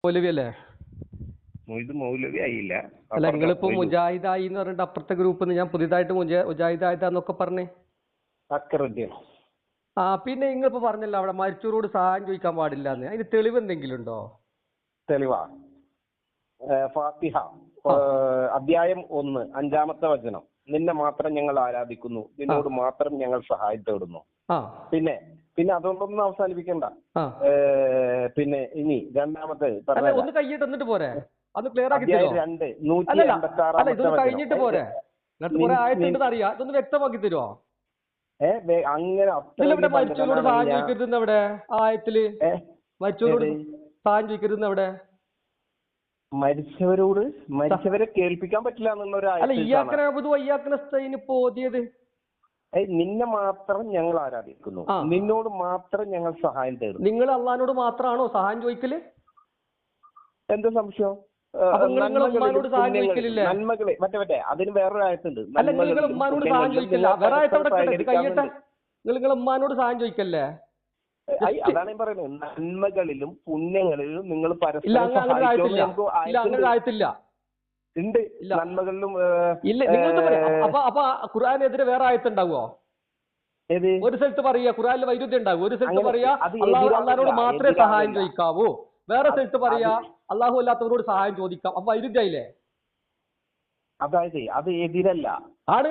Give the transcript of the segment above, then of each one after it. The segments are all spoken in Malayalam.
മൗലവി അല്ലേ? മൊയ്ത് മൗലവി ആയില്ല. അല്ല, നിങ്ങളിപ്പോ മുജാഹിദായി എന്ന് പറഞ്ഞിട്ട് അപ്പുറത്തെ ഗ്രൂപ്പിൽ ഞാൻ പുതിയതായിട്ട് മുജാഹിദായതാന്നൊക്കെ പറഞ്ഞേ. പിന്നെ നിങ്ങളിപ്പോ പറഞ്ഞല്ലോ അവിടെ മരിച്ചവരോട് സഹായം ചോദിക്കാൻ പാടില്ല എന്ന്. അതിന് തെളിവ് എന്തെങ്കിലും ഉണ്ടോ? തെളിവാ ഫാത്തിഹ അധ്യായം 1 5-ാമത്തെ വചനം. നിന്നെ മാത്രം ഞങ്ങൾ ആരാധിക്കുന്നു, നിന്നോട് മാത്രം ഞങ്ങൾ സഹായം തേടുന്നു. പിന്നെ അതുകൊണ്ടൊന്നും അവസാനിപ്പിക്കണ്ട. പിന്നെ ഇനി രണ്ടാമത്തെ ഒന്ന് കൈയിട്ട് എന്നിട്ട് പോരെ, അത് ക്ലിയർ ആക്കി 2 ഇതൊന്ന് കഴിഞ്ഞിട്ട് പോരെ. ആയത്തുണ്ടെന്ന് അറിയാം, ഇതൊന്ന് വ്യക്തമാക്കി തരുമോ? അങ്ങനെ മരിച്ചവരോട് സഹായം ചോദിക്കരുത് എവിടെ ആയത്തില്? മരിച്ചവരോട് സഹായം ചോദിക്കരുത് എവിടെ? മരിച്ചവരെ കേൾപ്പിക്കാൻ പറ്റില്ല എന്നുള്ള നിന്നെ മാത്രം ഞങ്ങൾ ആരാധിക്കുന്നു, നിന്നോട് മാത്രം ഞങ്ങൾ സഹായം തേടുന്നു. നിങ്ങൾ അള്ളാഹിനോട് മാത്രമാണോ സഹായം ചോദിക്കല്? എന്താ സംശയം? നന്മകളെ മറ്റേ അതിന് വേറൊരു ആയത്തുണ്ട്. ഉമ്മാനോട് സഹായം ചോദിക്കല്ലേ? അതാണ് ഞാൻ പറയുന്നത്. നന്മകളിലും പുണ്യങ്ങളിലും നിങ്ങൾ ഉണ്ട്. നന്മകളിലും അപ്പൊ ഖുർആനെതിരെ വേറെ ആയത്തുണ്ടാവോ? ഒരു സ്ഥലത്ത് പറയാ ഖുർആനിൽ വൈരുദ്ധ്യം ഉണ്ടാവും, ഒരു സ്ഥലത്ത് പറയാ അള്ളാഹിനോട് മാത്രമേ സഹായം ചോദിക്കാവൂ, വേറെ സ്ഥലത്ത് പറയാ അള്ളാഹു അല്ലാത്തവരോട് സഹായം ചോദിക്കാം. അപ്പൊ വൈരുദ്ധ്യയില്ലേ? അതായത് അത് എതിരല്ല,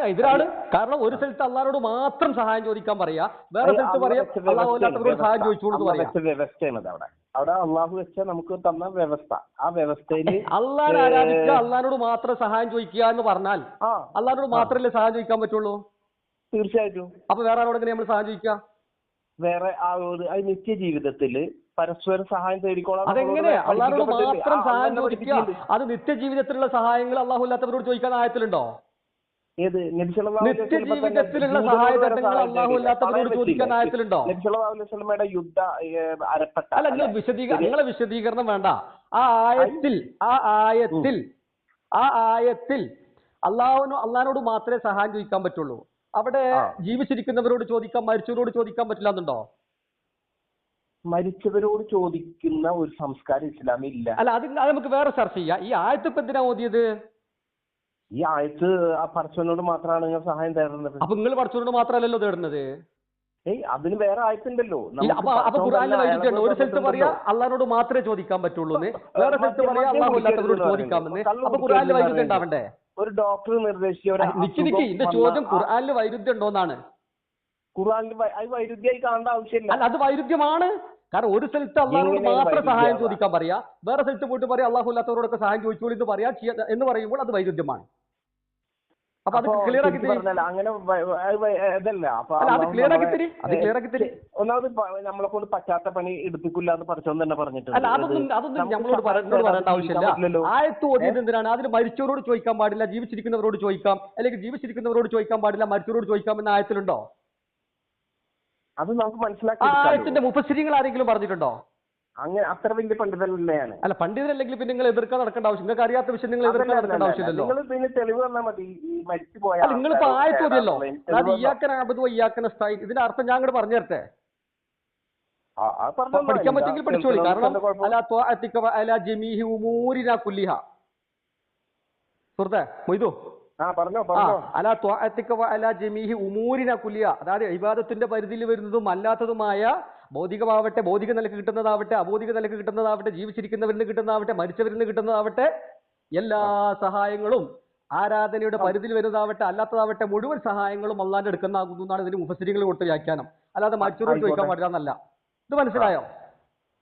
എതിരാണ്. കാരണം ഒരു സ്ഥലത്ത് അള്ളാഹിനോട് മാത്രം സഹായം ചോദിക്കാൻ പറയാ, വേറെ സ്ഥലത്ത് പറയാ അള്ളാഹു അല്ലാത്തവരോട് സഹായം ചോദിച്ചോളൂ പറയാ. വ്യവസ്ഥയാണ് അവിടെ അള്ളാഹു വെച്ച നമുക്ക് തന്ന വ്യവസ്ഥ. ആ വ്യവസ്ഥയിൽ അള്ളാഹിനെ ആരാധിക്കുക, അള്ളാഹിനോട് മാത്രം സഹായം ചോദിക്കുക എന്ന് പറഞ്ഞാൽ അള്ളാഹിനോട് മാത്രമല്ലേ സഹായം ചോദിക്കാൻ പറ്റുള്ളൂ? തീർച്ചയായിട്ടും. അപ്പൊ വേറെ ആരോട് എങ്ങനെ നമ്മൾ സഹായം ചോദിക്കുക? വേറെ നിത്യ ജീവിതത്തില് പരസ്പരം സഹായം തേടിക്കോളാം. അതെങ്ങനെ അള്ളാഹിനോട് മാത്രം സഹായം ചോദിക്കുക? അത് നിത്യജീവിതത്തിലുള്ള സഹായങ്ങൾ അള്ളാഹു അല്ലാത്തവരോട് ചോദിക്കാൻ ആയത്തിലുണ്ടോ? നിത്യജീവിതത്തിലുള്ള സഹായങ്ങൾ അള്ളാഹു അല്ലാത്തവരോട് ചോദിക്കാൻ ആയത്തിലുണ്ടോ? അല്ല, നിങ്ങളെ വിശദീകരണം വേണ്ട. ആ ആയത്തിൽ അള്ളാഹിനോട് മാത്രമേ സഹായം ചോദിക്കാൻ പറ്റുള്ളൂ. അവിടെ ജീവിച്ചിരിക്കുന്നവരോട് ചോദിക്കാം, മരിച്ചവരോട് ചോദിക്കാൻ പറ്റില്ല എന്നുണ്ടോ? മരിച്ചവരോട് ചോദിക്കുന്ന ഒരു സംസ്കാരം ഇസ്ലാമിൽ ഇല്ല. അല്ല, അത് നമുക്ക് വേറെ ചർച്ച ചെയ്യാം. ഈ ആയത്ത് ഇപ്പൊ എന്തിനാ ഓതിയത്? ഈ ആയത്ത് ആ പടച്ചവനോട് മാത്രമാണ് നിങ്ങൾ സഹായം തേടുന്നത്. അപ്പൊ നിങ്ങൾ പടച്ചവനോട് മാത്രമല്ലല്ലോ തേടുന്നത്. അതിന് വേറെ ആയത്തുണ്ടല്ലോ. അപ്പൊ ഖുർആനിൽ വൈരുദ്ധ്യമുണ്ട്. ഒരു സ്ഥലത്ത് പറയാ അള്ളാഹിനോട് മാത്രമേ ചോദിക്കാൻ പറ്റുള്ളൂ, വേറെ സ്ഥലത്ത് പറയാ അള്ളാഹു അല്ലാത്തവരോട് ചോദിക്കാമെന്ന്. അപ്പൊ ഖുർആനിൽ വൈരുദ്ധ്യം ഉണ്ടാവണ്ടേ? ഒരു ഡോക്ടർ നിർദ്ദേശിച്ച എന്റെ ചോദ്യം ഖുർആനിൽ വൈരുദ്ധ്യം ഉണ്ടോന്നാണ്. ഖുർആനിൽ വൈരുദ്ധ്യമായി കാണേണ്ട ആവശ്യമില്ല. അല്ല, അത് വൈരുദ്ധ്യമാണ്. കാരണം ഒരു സ്ഥലത്ത് അള്ളാഹിനോട് മാത്രം സഹായം ചോദിക്കാൻ പറയാ, വേറെ സ്ഥലത്ത് പോയിട്ട് പറയാം അള്ളാഹു അല്ലാത്തവരോടൊക്കെ സഹായം ചോദിച്ചോളൂ എന്ന് പറയാ എന്ന് പറയുമ്പോൾ അത് വൈരുദ്ധ്യമാണ്. അപ്പൊ അത് ക്ലിയർ ആക്കി തരി. ഒന്നാമത് നമ്മളെ കൊണ്ട് പറ്റാത്ത പണി എടുപ്പിക്കില്ല എന്ന് പഠിച്ചോന്ന് തന്നെ പറഞ്ഞിട്ടുണ്ട്. അല്ല, അതൊന്നും നമ്മളോട് പറയേണ്ട ആവശ്യമില്ല. ആയത്ത് ഓതിയത് എന്തിനാണ്? അതിന് മരിച്ചവരോട് ചോദിക്കാൻ പാടില്ല, ജീവിച്ചിരിക്കുന്നവരോട് ചോദിക്കാം, അല്ലെങ്കിൽ ജീവിച്ചിരിക്കുന്നവരോട് ചോദിക്കാൻ പാടില്ല, മരിച്ചവരോട് ചോദിക്കാം എന്ന ആയത്തിലുണ്ടോ? അത് നമുക്ക് മനസ്സിലാക്കി. ആയത്തിന്റെ മുഫസ്സിരീങ്ങൾ ആരെങ്കിലും പറഞ്ഞിട്ടുണ്ടോ? അങ്ങനെ അത്ര വലിയ പണ്ഡിതനല്ലാണ്. അല്ല, പണ്ഡിതനല്ലെങ്കിൽ പിന്നെ നിങ്ങൾ എതിർക്കാൻ നടക്കേണ്ട ആവശ്യം, നിങ്ങൾക്ക് അറിയാത്ത വിഷയം നിങ്ങൾ എതിർക്കാൻ നടക്കേണ്ട ആവശ്യമില്ലല്ലോ. നിങ്ങൾ പിന്നെ തെളിവ് തന്നാൽ മതി. മരിച്ചുപോയ നിങ്ങളിപ്പോ ആയത്ത് മതിയല്ലോ. അതായത് ഇയ്യാക്കന അബ്ദു ഇയ്യാക്കന നസ്തഈൻ, ഇതിന്റെ അർത്ഥം ഞാൻ അങ്ങോട്ട് പറഞ്ഞു തരട്ടെ? പഠിക്കാൻ പറ്റുമെങ്കിൽ പഠിച്ചോളി. കാരണം അലാ ത്വാഅതിക വഅലാ ജമീഇ ഉമൂരിനാ കുല്ലിഹാ. സുഹൃത്തേ മൊയ്തു, അലാ ത്വാഅതിക വഅലാ ജമീഇ ഉമൂരിനാ കുല്ലിഹാ, അതായത് ഇബാദത്തിന്റെ പരിധിയിൽ വരുന്നതും അല്ലാത്തതുമായ ഭൗതികമാവട്ടെ, ഭൗതിക നിലക്ക് കിട്ടുന്നതാവട്ടെ, അഭൗതിക നിലക്ക് കിട്ടുന്നതാവട്ടെ, ജീവിച്ചിരിക്കുന്നവരിൽ കിട്ടുന്നതാവട്ടെ, മരിച്ചവരിൽ കിട്ടുന്നതാവട്ടെ, എല്ലാ സഹായങ്ങളും ആരാധനയുടെ പരിധിയിൽ വരുന്നതാവട്ടെ അല്ലാത്തതാവട്ടെ മുഴുവൻ സഹായങ്ങളും അള്ളാന്റെ എടുക്കുന്നതാകുന്നു എന്നാണ് ഇതിന് മുഫസ്സിരീങ്ങൾ കൊടുത്ത വ്യാഖ്യാനം. അല്ലാതെ മരിച്ചവരോട് ചോദിക്കാൻ പാടില്ല എന്നല്ല. ഇത് മനസ്സിലായോ?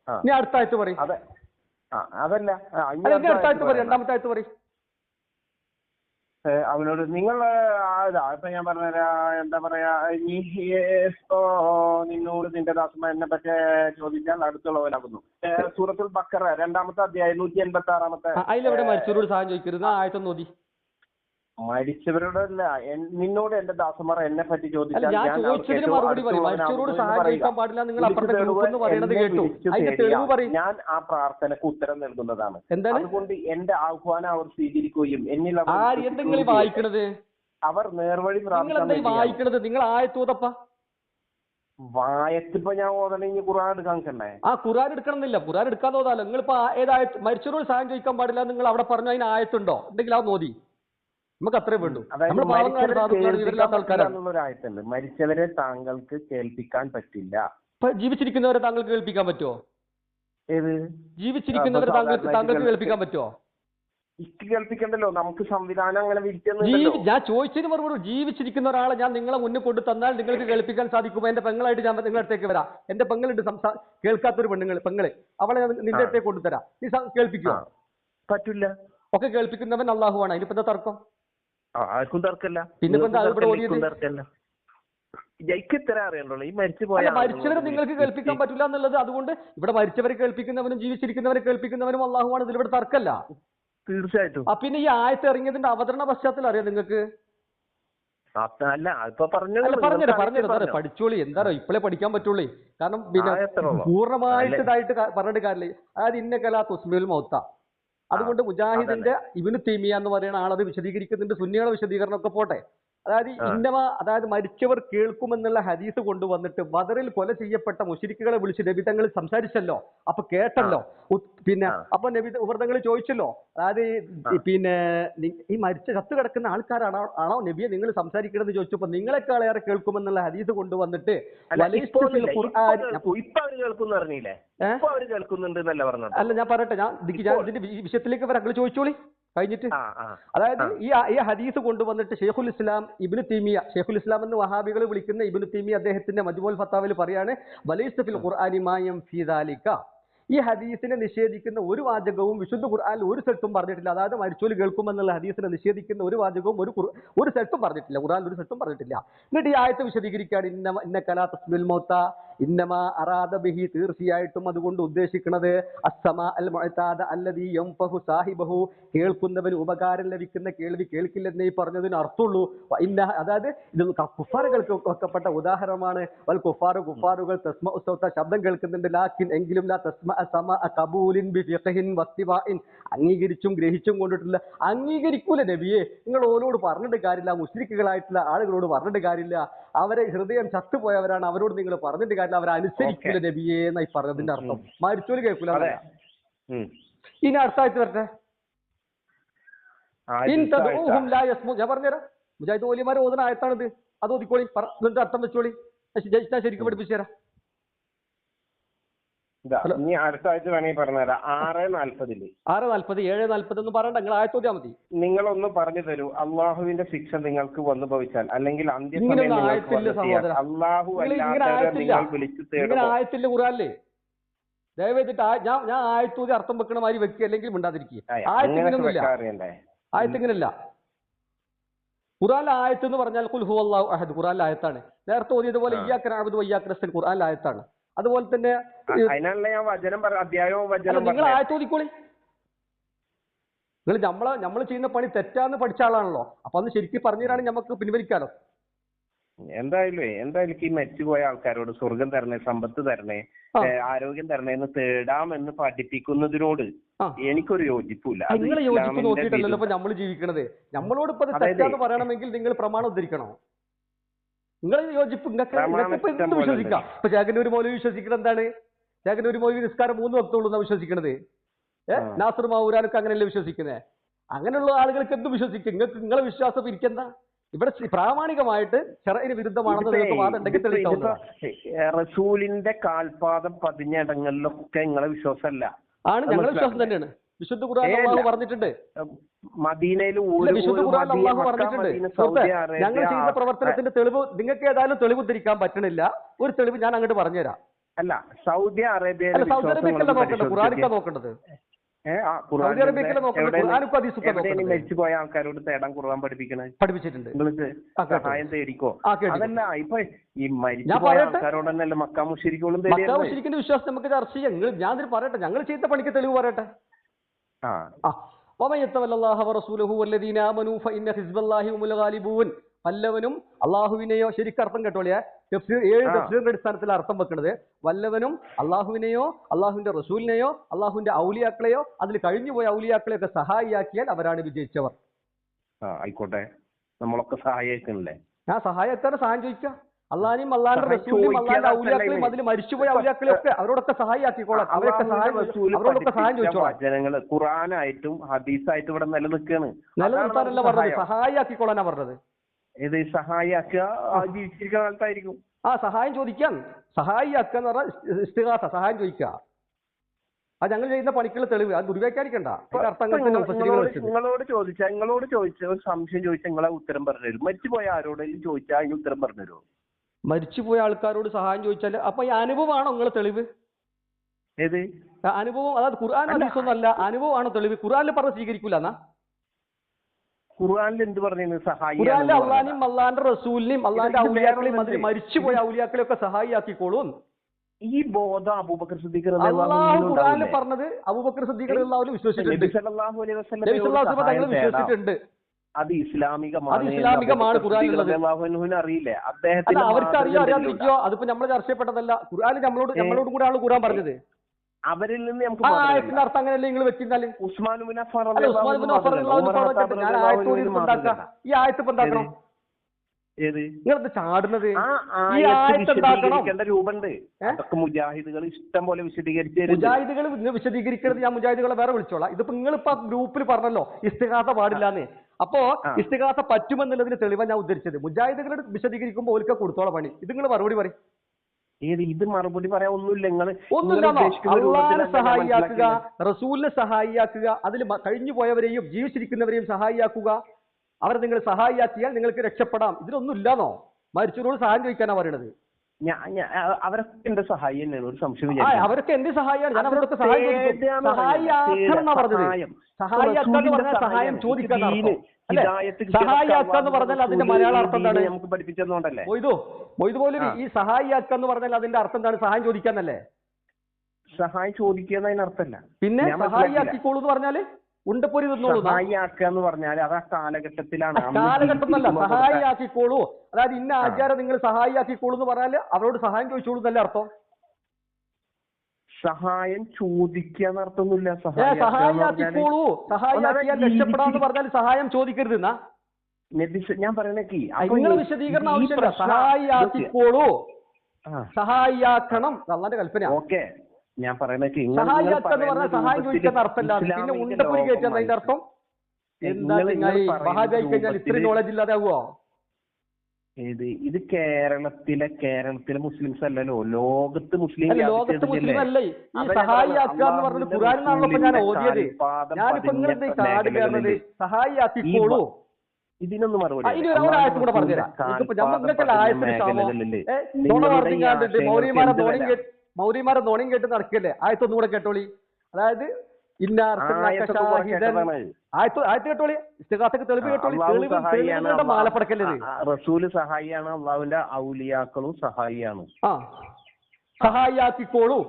ഇനി അടുത്ത ആയത്ത് പറയും. അടുത്ത ആയത്ത് പറയും, രണ്ടാമത്തെ ആയത്ത് പറയും. അവനോട് നിങ്ങൾ ഇപ്പൊ ഞാൻ പറഞ്ഞുതരാ, എന്താ പറയാ, നിന്നോട് നിന്റെ ദാസന്മാർ എന്നെ പറ്റി ചോദിച്ചാൽ അടുത്തുള്ളവനാകുന്നു. സൂറത്തുൽ ബഖറ 2-ാമത്തെ അധ്യായം 186-ാമത്തെ. അതിലെവിടെ മരിച്ചവരോട് സഹായം ചോദിക്കരുത് ആയത്തൊന്ന് ഓതി. മരിച്ചവരോടല്ല, നിന്നോട് എന്റെ ദാസന്മാർ എന്നെ പറ്റി ചോദിച്ചാൽ ഞാൻ ആ പ്രാർത്ഥനക്ക് ഉത്തരം നൽകുന്നതാണ്. അതുകൊണ്ട് എന്റെ ആഹ്വാനം അവർ സ്വീകരിക്കുകയും എന്നിൽ വായിക്കണത് അവർ നേർവഴി വായിക്കണത്. നിങ്ങൾ ആയത്തൂതപ്പ വായത്തിപ്പോ ഞാൻ ഓതണെങ്കിൽ ഖുർആൻ എടുക്കാൻ നിൽക്കണ്ടേ? ആ ഖുർആൻ എടുക്കണമെന്നില്ല, ഖുർആൻ എടുക്കാൻ തോന്നാലോ. നിങ്ങളിപ്പോ ഏതായത് മരിച്ചവരോട് സഹായം ചോദിക്കാൻ പാടില്ല നിങ്ങൾ അവിടെ പറഞ്ഞു അതിന് ആയത്തുണ്ടോ? ഉണ്ടെങ്കിൽ അത് നോതി, നമുക്ക് അത്രേ വേണ്ടൂ. നമ്മൾ പാവങ്ങളാണ്, സാധുക്കളാണ്, ഇവരില്ലാത്ത ആൾക്കാരാണ്. ആയത്തുണ്ട്, മരിച്ചവരെ താങ്കൾക്ക് കേൾപ്പിക്കാൻ പറ്റില്ല. ജീവിച്ചിരിക്കുന്നവരെ താങ്കൾക്ക് കേൾപ്പിക്കാൻ പറ്റുമോ? ഏത് ജീവിച്ചിരിക്കുന്നവരെ താങ്കൾക്ക് കേൾപ്പിക്കാൻ പറ്റുമോ? കേൾപ്പിക്കണ്ടല്ലോ, നമുക്ക് സംവിധാനം അങ്ങനെ വിരിക്കുന്നു. ഞാൻ ചോദിച്ചതിന് മറുപടി, ജീവിച്ചിരിക്കുന്ന ഒരാളെ ഞാൻ നിങ്ങളെ മുന്നിൽ കൊണ്ടു തന്നാൽ നിങ്ങൾക്ക് കേൾപ്പിക്കാൻ സാധിക്കുമോ? എന്റെ പെങ്ങളായിട്ട് ഞാൻ നിങ്ങളുടെ അടുത്തേക്ക് വരാം, എന്റെ പെങ്ങളുണ്ട് കേൾക്കാത്തൊരു പെങ്ങള്, അവളെ ഞാൻ നിന്റെ അടുത്തേക്ക് കൊണ്ടുതരാം, നീ കേൾപ്പിക്കുമോ? പറ്റില്ല. ഒക്കെ കേൾപ്പിക്കുന്നവൻ അള്ളാഹുവാണ്, അതിനിപ്പോ എന്താ തർക്കം? ആർക്കും തർക്കല്ല. പിന്നെ മരിച്ചവരെ നിങ്ങൾക്ക് കേൾപ്പിക്കാൻ പറ്റില്ല എന്നുള്ളത്, അതുകൊണ്ട് ഇവിടെ മരിച്ചവരെ കേൾപ്പിക്കുന്നവനും ജീവിച്ചിരിക്കുന്നവരെ കേൾപ്പിക്കുന്നവനും അള്ളാഹുവാണ്, ഇതിലിവിടെ തർക്കല്ല. തീർച്ചയായിട്ടും. പിന്നെ ഈ ആയത്ത് ഇറങ്ങിയതിന്റെ അവതരണ പശ്ചാത്തലം അറിയാം നിങ്ങൾക്ക്? പറഞ്ഞത് പഠിച്ചോളി, എന്താ ഇപ്പോഴേ പഠിക്കാൻ പറ്റുള്ളൂ. കാരണം പിന്നെ പൂർണ്ണമായിട്ട് ഇതായിട്ട് പറഞ്ഞിട്ട് കാര്യമില്ല. അതായത് ഇന്ന കലാ തുസ്മിൽ മൗത്ത, അതുകൊണ്ട് മുജാഹിദിന്റെ ഇബ്നു തൈമിയ എന്ന് പറയുന്ന ആളത് വിശദീകരിക്കുന്നുണ്ട്. സുന്നികളുടെ വിശദീകരണം ഒക്കെ പോട്ടെ. അതായത് മരിച്ചവർ കേൾക്കുമെന്നുള്ള ഹദീസ് കൊണ്ടുവന്നിട്ട് ബദറിൽ കൊല ചെയ്യപ്പെട്ട മുശ്രിക്കുകളെ വിളിച്ച് നബി തങ്ങൾ സംസാരിച്ചല്ലോ, അപ്പൊ കേട്ടല്ലോ. പിന്നെ അപ്പൊ നബി ഉപർതങ്ങൾ ചോദിച്ചല്ലോ, അതായത് പിന്നെ ഈ മരിച്ച ചത്തു കിടക്കുന്ന ആൾക്കാരാണോ നബിയെ നിങ്ങൾ സംസാരിക്കണമെന്ന് ചോദിച്ചപ്പോ നിങ്ങളെക്കാളേറെ കേൾക്കുമെന്നുള്ള ഹദീസ് കൊണ്ടുവന്നിട്ട് അല്ല ഞാൻ പറയട്ടെ, ഞാൻ ഇതിന്റെ വിഷയത്തിലേക്ക് വരാം, ചോദിച്ചോളി കഴിഞ്ഞിട്ട്. അതായത് ഈ ഹദീസ് കൊണ്ടുവന്നിട്ട് ഷെയ്ഖുൽ ഇസ്ലാം ഇബ്നു തൈമിയ, ഷെയ്ഖുൽ ഇസ്ലാം എന്ന് വഹാബികൾ വിളിക്കുന്ന ഇബ്നു തൈമിയ അദ്ദേഹത്തിന്റെ മജ്മുഉൽ ഫത്താവയിൽ പറയാണ്, വലൈസ ഫിൽ ഖുർആനി മാ യംഫി ദാലിക, ഈ ഹദീസിനെ നിഷേധിക്കുന്ന ഒരു വാചകവും വിശുദ്ധ ഖുർആനിൽ ഒരു സ്ഥലത്തും പറഞ്ഞിട്ടില്ല. അതായത് മരിച്ചോല് കേൾക്കുമെന്നുള്ള ഹദീസിനെ നിഷേധിക്കുന്ന ഒരു വാചകവും ഒരു സ്ഥലത്തും പറഞ്ഞിട്ടില്ല, ഖുർആനിൽ ഒരു സ്ഥലത്തും പറഞ്ഞിട്ടില്ല. എന്നിട്ട് ഈ ആയത്ത് വിശദീകരിക്കുകയാണ്, ഇന്ന കലാ തസ്മിൽ മൗത ഇന്നമാ അറാദ ബിഹി, തീർച്ചയായിട്ടും അതുകൊണ്ട് ഉദ്ദേശിക്കുന്നത് അസ്സമാ അൽ മുഅതാദ അല്ലദീ യംഫഹു സാഹിബഹു, കേൾക്കുന്നവന് ഉപകാരം ലഭിക്കുന്ന കേൾവി കേൾക്കില്ലെന്നേ പറഞ്ഞതിന് അർത്ഥമുള്ളൂ. അതായത് ഇത് കുഫാറുകൾക്ക് വെക്കപ്പെട്ട ഉദാഹരണമാണ്. വൽ കുഫാറുകൾ തസ്മഉ സൗത, ശബ്ദം കേൾക്കുന്നുണ്ട്, ലാക്കിൻ എങ്കിലും ലാ തസ്മഅ സമഅ ഖബൂലിൻ ബിഫിഖ്ഹിൻ വത്തിബാഇൻ, അംഗീകരിച്ചും ഗ്രഹിച്ചും കൊണ്ടിട്ടില്ല. അംഗീകരിക്കൂല നബിയെ, നിങ്ങൾ ഓരോട് പറഞ്ഞിട്ട് കാര്യമില്ല, മുശ്രിക്കുകളായിട്ടുള്ള ആളുകളോട് പറഞ്ഞിട്ട് കാര്യമില്ല, അവരെ ഹൃദയം ചത്തുപോയവരാണ്, അവരോട് നിങ്ങൾ പറഞ്ഞിട്ട് കാര്യമില്ല, അവരെ അനുസരിക്കൂല നബിയെ എന്നായി പറഞ്ഞതിന്റെ അർത്ഥം. മരിച്ചോല് കേൾക്കൂല. ഇനി അടുത്തായിട്ട് വരട്ടെ, ഞാൻ പറഞ്ഞുതരാം, മുജാഹിദ് ഓലിമാരെ ഓതുന്ന ആയത്താണിത്, അത് ഓതിക്കോളി, എന്നിട്ട് അർത്ഥം വെച്ചോളി, ഞാൻ ശരിക്കും പഠിപ്പിച്ചു തരാം. ഇനി അടുത്ത ആഴ്ച വേണമെങ്കിൽ പറഞ്ഞുതരാം. 6:40 7:40 എന്ന് പറയണ്ട, നിങ്ങൾ ആയത്തോതിയാ മതി. നിങ്ങളൊന്ന് പറഞ്ഞു തരൂ, അള്ളാഹുവിന്റെ ശിക്ഷ നിങ്ങൾക്ക് വന്നു ഭവിച്ചാൽ അല്ലെങ്കിൽ ആയത്തില്ല ഖുർആനിലെ ദയവേദിട്ട് ഞാൻ ആയത്തോതി അർത്ഥം വെക്കണ മാതിരി വെക്കുക, അല്ലെങ്കിൽ മിണ്ടാതിരിക്കുക. ആയത്തിങ്ങനല്ല. ഖുർആനിലെ ആയത്ത് എന്ന് പറഞ്ഞാൽ ഖുൽ ഹുവല്ലാഹു അഹദ് ഖുർആനിലെ ആയത്താണ്. നേരത്തെ ഓതിയതുപോലെ ഇയ്യാക നഅ്ബുദു വഇയ്യാക നസ്തഈൻ ഖുർആനിലെ ആയത്താണ്. അതുപോലെ തന്നെ നിങ്ങൾ ആയത്തോതിക്കോളി. നിങ്ങൾ നമ്മൾ ചെയ്യുന്ന പണി തെറ്റാന്ന് പഠിച്ച ആളാണല്ലോ, അപ്പൊ അന്ന് ശരിക്കും പറഞ്ഞുതരാണെങ്കിൽ നമുക്ക് പിൻവലിക്കാലോ. എന്തായാലും ഈ മരിച്ചുപോയ ആൾക്കാരോട് സ്വർഗം തരണേ, സമ്പത്ത് തരണേ, ആരോഗ്യം തരണേ എന്ന് തേടാമെന്ന് പഠിപ്പിക്കുന്നതിനോട് എനിക്കൊരു യോജിപ്പില്ല. നിങ്ങൾ യോജിപ്പ് നോക്കിയിട്ടല്ലോ ഇപ്പൊ നമ്മൾ ജീവിക്കണത്. നമ്മളോട് ഇപ്പൊ തെറ്റാന്ന് പറയണമെങ്കിൽ നിങ്ങൾ പ്രമാണം ഉദ്ധരിക്കണോ? നിങ്ങൾ യോജിപ്പ് എന്ത് വിശ്വസിക്കാം? ഇപ്പൊ ചേകന്നൂർ മൗലവി വിശ്വസിക്കുന്നത് എന്താണ്? ചേകന്നൂർ മൗലവി നിസ്കാരം 3 വക്തുള്ളൂ എന്നാ വിശ്വസിക്കണത്. നാസർ മാവൂരാനൊക്കെ അങ്ങനെയല്ലേ വിശ്വസിക്കുന്നത്? അങ്ങനെയുള്ള ആളുകൾക്ക് എന്ത് വിശ്വസിക്കും? നിങ്ങളെ വിശ്വാസം ഇരിക്കുന്ന ഇവിടെ പ്രാമാണികമായിട്ട് ശറഇന് വിരുദ്ധമാണെന്ന് വാദമുണ്ടെങ്കിൽ റസൂലിന്റെ കാൽപാദം പതിഞ്ഞിടങ്ങളിലൊക്കെ നിങ്ങളെ വിശ്വാസമല്ല, ആണ് ഞങ്ങളെ വിശ്വാസം തന്നെയാണ്. വിശുദ്ധ ഖുർആൻ അല്ലാഹു പറഞ്ഞിട്ടുണ്ട്, മദീനയിൽ വിശുദ്ധ ഖുർആൻ അല്ലാഹു പറഞ്ഞിട്ടുണ്ട്. ഞങ്ങൾ ചെയ്യുന്ന പ്രവർത്തനത്തിന്റെ തെളിവ് നിങ്ങൾക്ക് ഏതായാലും തെളിവ് ഉദ്ധരിക്കാൻ പറ്റണില്ല. ഒരു തെളിവ് ഞാൻ അങ്ങോട്ട് പറഞ്ഞുതരാം. അല്ല, സൗദി അറേബ്യയിലെ ഖുർആനിക്കാ നോക്കേണ്ടത്. മരിച്ചുപോയ ആൾക്കാരോട് തേടാൻ ഖുർആൻ പഠിപ്പിച്ചിട്ടുണ്ട്. സഹായം തേടിക്കോ. അതല്ല, ഇപ്പൊ ഈ മരിച്ചുപോയ ആൾക്കാരോട് തന്നെയല്ലേ മക്കാ മുശ്രിക്കുകളും മുശ്രിക്കിന്റെ വിശ്വാസം നമുക്ക് ചർച്ച ചെയ്യാം. ഞാൻ പറയട്ടെ, ഞങ്ങൾ ചെയ്ത പണിക്ക് തെളിവ് പറയട്ടെ. വല്ലവനും അള്ളാഹുവിനെയോ, ശരിക്കും അർത്ഥം കേട്ടോളിയാ, 7 തഫ്സീറിന്റെ അടിസ്ഥാനത്തിൽ അർത്ഥം വെക്കുന്നത്, വല്ലവനും അള്ളാഹുവിനെയോ അള്ളാഹുവിന്റെ റസൂലിനെയോ അള്ളാഹുവിന്റെ ഔലിയാക്കളെയോ അതിൽ കഴിഞ്ഞുപോയ ഔലിയാക്കളെയൊക്കെ സഹായിയാക്കിയാൽ അവരാണ് വിജയിച്ചവർ. ആയിക്കോട്ടെ, നമ്മളൊക്കെ സഹായിക്കണല്ലേ. സഹായത്തോടെ സഹായം ചോദിക്കുക. അള്ളാഹിനെയും അള്ളാഹിന്റെ റസൂലിനെയും അള്ളാഹിന്റെ ഔലിയാക്കളെയും അതിൽ മരിച്ചുപോയ ഔലിയാക്കളെയും ഒക്കെ അവരോടൊക്കെ സഹായിയാക്കിക്കോളാം. അവരൊക്കെ ചോദിച്ചോളാം. ജനങ്ങള് ഖുർആനായിട്ടും ഹദീസായിട്ടും ഇവിടെ നിലനിൽക്കുകയാണ്. നിലനിർത്താനല്ല പറഞ്ഞത്, സഹായിയാക്കിക്കോളാനാ പറഞ്ഞത്. ഇത് സഹായിയാക്കുക ജീവിച്ചിരിക്കുന്ന കാലത്തായിരിക്കും. സഹായം ചോദിക്കാൻ, സഹായിയാക്കുക എന്ന് പറഞ്ഞാൽ ഇസ്തിഗാസ, സഹായം ചോദിക്കുക. അത് ഞങ്ങൾ ചെയ്യുന്ന പണിക്കുള്ള തെളിവ്, അത് ദുർവ്യാഖ്യാനിക്കണ്ട. നിങ്ങളോട് ചോദിച്ച ഒരു സംശയം ചോദിച്ചാൽ നിങ്ങളെ ഉത്തരം പറഞ്ഞുതരും. മരിച്ചുപോയ ആരോടെങ്കിലും ചോദിച്ചാൽ അതിന് ഉത്തരം പറഞ്ഞുതരുമോ? മരിച്ചുപോയ ആൾക്കാരോട് സഹായം ചോദിച്ചാൽ അപ്പൊ ഈ അനുഭവമാണോ നിങ്ങളെ തെളിവ്? ഏത് അനുഭവം? അതായത് ഖുർആൻ ഹദീസൊന്നും അല്ല, അനുഭവമാണോ തെളിവ്? ഖുർആനിൽ പറഞ്ഞ് സ്വീകരിക്കൂല എന്നാ? ഖുർആനിൽ എന്ത് പറഞ്ഞു? സഹായി. ഖുർആനിലെ അള്ളാഹിനെയും അള്ളാഹിന്റെ റസൂലിനെയും അള്ളാഹിന്റെ ഔലിയാക്കളെയും അതിൽ മരിച്ചുപോയ ഔലിയാക്കളെയും ഒക്കെ സഹായിയാക്കിക്കോളും. ഈ ബോധം അബൂബക്കർ സിദ്ദീഖ് അല്ലാഹു ഖുർആനിൽ പറഞ്ഞത് അബൂബക്കർ സിദ്ദീഖ് റളിയല്ലാഹു വിശ്വസിച്ചിട്ടുണ്ട്. വിശ്വസിച്ചിട്ടുണ്ട്. അത് ഇസ്ലാമികമാണ്. അറിയില്ലേ അദ്ദേഹത്തിന്? അവർക്ക് അറിയോ അറിയാതിരിക്കോ? അതിപ്പോ നമ്മൾ ചർച്ച ചെയ്യപ്പെട്ടതല്ല. ഖുർആനിൽ നമ്മളോട് കൂടെ ആണ് ഖുർആൻ പറഞ്ഞത്. അവരിൽ നിന്ന് നമുക്ക് അർത്ഥം അങ്ങനെയല്ലേ നിങ്ങൾ വെച്ചിരുന്നാല്? ഉസ്മാൻ ബിൻ അഫ്ഫാൻ ഞാൻ ഈ ആയത്ത് ഇപ്പൊ എന്താക്കണം? നിങ്ങളത് ചാടുന്നത് ഈ ആയത്തുണ്ടാക്കണം. രൂപമുണ്ട്. മുജാഹിദുകൾ ഇഷ്ടം പോലെ വിശദീകരിച്ചു. മുജാഹിദുകൾ വിശദീകരിക്കരുത്. ഞാൻ മുജാഹിദുകളെ വേറെ വിളിച്ചോളാം. ഇതിപ്പോ നിങ്ങളിപ്പോ ഗ്രൂപ്പിൽ പറഞ്ഞല്ലോ ഇസ്തിഗാസ പാടില്ലാന്ന്. അപ്പോ ഇസ്തിഗാസ പറ്റുമെന്നുള്ളതിന് തെളിവാണ് ഞാൻ ഉദ്ധരിച്ചത്. മുജാഹിദുകൾ വിശദീകരിക്കുമ്പോൾ ഓൽക്ക കൊടുത്തോളാം പണി. ഇത് നിങ്ങൾ മറുപടി പറയും. ഇത് മറുപടി പറയാൻ ഒന്നുമില്ല. അള്ളാഹിനെ സഹായിയാക്കുക, റസൂലിനെ സഹായിയാക്കുക, അതിൽ കഴിഞ്ഞു പോയവരെയും ജീവിച്ചിരിക്കുന്നവരെയും സഹായിയാക്കുക. അവരെ നിങ്ങൾ സഹായിയാക്കിയാൽ നിങ്ങൾക്ക് രക്ഷപ്പെടാം. ഇതിലൊന്നും ഇല്ലാന്നോ? മരിച്ചവരോട് സഹായം ചോദിക്കാനാ പറയണത്. അവരൊക്കെ എന്റെ സഹായി തന്നെയാണ്. ഒരു സംശയം. അവരൊക്കെ എന്റെ സഹായിയാണ്. ഞാൻ അവരോടൊക്കെ സഹായിയാക്കണം പറഞ്ഞത്. സഹായിയാക്കാന്ന് പറഞ്ഞാൽ സഹായം ചോദിക്കാൻ സഹായിയാക്കാന്ന് പറഞ്ഞാൽ അതിന്റെ മലയാള അർത്ഥം എന്താണ്? നമുക്ക് പഠിപ്പിച്ചോണ്ടല്ലേ മൊയ്തു പോലും ഈ സഹായിയാക്കാന്ന് പറഞ്ഞാൽ അതിന്റെ അർത്ഥം എന്താണ്? സഹായം ചോദിക്കാന്നല്ലേ? സഹായം ചോദിക്കുക അതിനർത്ഥമല്ല. പിന്നെ സഹായിയാക്കിക്കോളൂ എന്ന് പറഞ്ഞാല് ഉണ്ടപ്പൊരി തിന്നോളൂ. സഹായിയാക്കാന്ന് പറഞ്ഞാൽ അത് ആ കാലഘട്ടത്തിലാണ്. കാലഘട്ടമല്ല, സഹായിയാക്കിക്കോളൂ. അതായത് ഇന്ന ആചാരം നിങ്ങൾ സഹായിയാക്കിക്കോളൂ എന്ന് പറഞ്ഞാല് അവരോട് സഹായം ചോദിച്ചോളൂ എന്നല്ലേ അർത്ഥം? സഹായം ചോദിക്കാന്ന് അർത്ഥമൊന്നുമില്ല. സഹായിയാക്കിക്കോളൂ, സഹായിയാക്കിയാൽ രക്ഷപ്പെടാന്ന് പറഞ്ഞാൽ സഹായം ചോദിക്കരുത് എന്നാ ഞാൻ പറയണേക്ക്. നിങ്ങൾ വിശദീകരണം ആവശ്യമില്ല. സഹായിയാക്കിക്കോളൂ, സഹായിയാക്കണം അള്ളാന്റെ കൽപ്പന. ഓക്കെ, ഞാൻ പറയണേക്ക് സഹായിയാക്കാന്ന് പറഞ്ഞാൽ സഹായം ചോദിക്കുന്ന അർത്ഥമല്ല. പിന്നെ ഉണ്ടപ്പൊരി കയറ്റാൻ അതിന്റെ അർത്ഥം എന്താ? മഹാജായി കഴിഞ്ഞാൽ ഇത്രയും നോളജ് ഇല്ലാതെ ആകുമോ? ഇത് കേരളത്തിലെ മുസ്ലിംസ് അല്ലല്ലോ, ലോകത്ത് മുസ്ലിം അല്ലേ ഈ സഹായിയാക്കുക എന്ന് പറഞ്ഞത്? ഖുർആനിലാണല്ലോ ഞാൻ ഓതിയത്. ഞാനിപ്പോ ഇങ്ങനെ കാട് കയറുന്നത് സഹായിയാക്കിക്കോളൂ. ഇതിനൊന്നും മറുപടി ഇനി ഒരായത്തും കൂടെ പറഞ്ഞുതരാം. മൗര്യമാരെ നോണിയും കേട്ട് നടക്കല്ലേ? ആയത്തൊന്നും കൂടെ കേട്ടോളി. അതായത് ആയത്ത് കേട്ടോളി, ഇസ്തിഗാസക്ക് തെളിവ് കേട്ടോളി. തെളിവുകളുടെ മാലപ്പടക്കല്ലേ? റസൂല് സഹായിയാണ്, അള്ളാഹുവിന്റെ ഔലിയാക്കളും സഹായിയാണ്. സഹായിയാക്കിക്കോളൂ,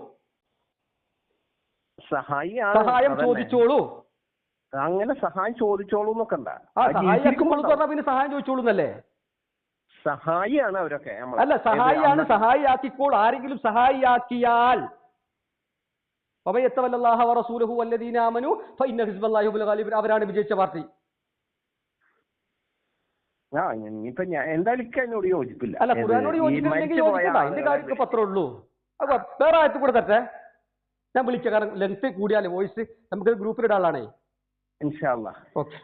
സഹായം ചോദിച്ചോളൂ. അങ്ങനെ സഹായം ചോദിച്ചോളൂ എന്നൊക്കെ ഉണ്ടാ. പിന്നെ സഹായം ചോദിച്ചോളൂ എന്നല്ലേ? സഹായിയാണ് അവരൊക്കെ. അല്ല, സഹായിയാണ്, സഹായിയാക്കിക്കോളൂ. ആരെങ്കിലും സഹായിയാക്കിയാൽ അവരാണ് വിജയിച്ച പാർട്ടി. ഇനിയിപ്പോ എന്തായാലും എന്നോട് യോജിപ്പില്ല. അല്ല, ഖുർആനോട് യോജിപ്പില്ലെങ്കിൽ യോജിക്കണ്ട. അതിന്റെ കാര്യം പത്രേ ഉള്ളൂ. വേറെ ആയത്ത് കൂടെ തരട്ടെ, ഞാൻ വിളിക്കാം. കാരണം ലെങ്ത് കൂടിയാലേ വോയിസ് നമുക്ക് ഗ്രൂപ്പിലിടാളാണേ. ഇൻഷാ അല്ലാഹ്. ഓക്കെ.